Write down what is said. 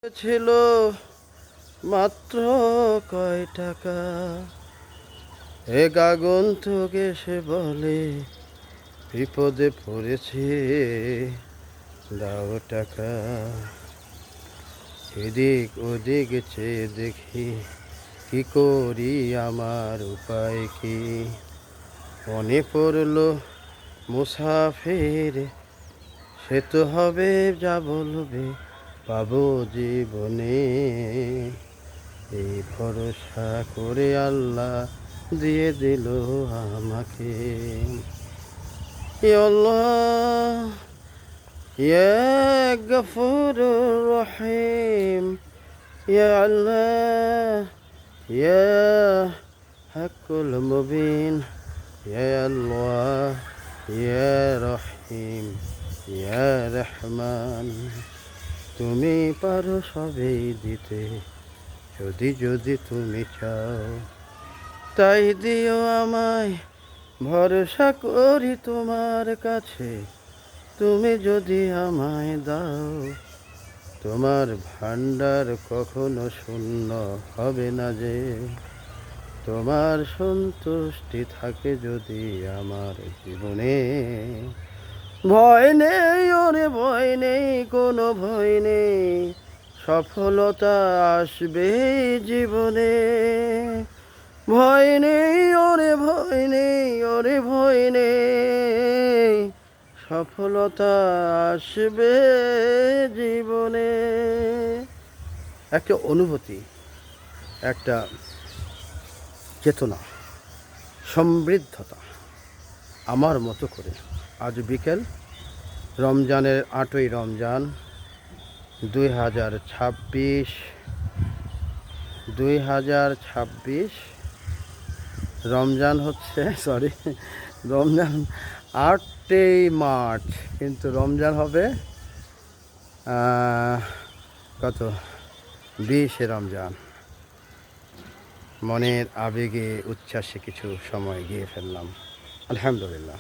ছিল মাত্র কয় টাকা, এক আগন্তুক এসে বলে বিপদে পড়েছে, দাও টাকা। এদিক ওদিক চেয়ে দেখি কি করি, আমার উপায় কি? মনে পড়ল মুসাফির, সে তো হবে যা বলবে পাবো জীবনে। এই ভরসা করে আল্লাহ দিয়ে দিল আমাকে। ইয়া আল্লাহ ইয়া গফুরুর রহিম, ইয়া আল্লাহ ইয়া হাক্কুল মুবিন, ইয়া আল্লাহ ইয়া রহিম ইয়া রহমান। তুমি পারো সবেই দিতে, যদি যদি তুমি চাও, তাই দিও আমায়, ভরসা করি তোমার কাছে। তুমি যদি আমায় দাও, তোমার ভান্ডার কখনো শূন্য হবে না যে। তোমার সন্তুষ্টি থাকে যদি আমার জীবনে। ভয় নেই ওরে ভয় নেই, কোনো ভয় নেই, সফলতা আসবে জীবনে। ভয় নেই ওরে ভয় নেই, ওরে ভয় নেই, সফলতা আসবে জীবনে। একটা অনুভূতি, একটা চেতনা, সমৃদ্ধতা আমার মতো করে আজ বিকেল রমজানের 8ই রমজান 2026 রমজান হচ্ছে রমজান 8ই মার্চ, কিন্তু রমজান হবে কত 20 রমজান। মনের আবেগে উচ্ছ্বাসে কিছু সময় গিয়ে ফেললাম, আলহামদুলিল্লাহ।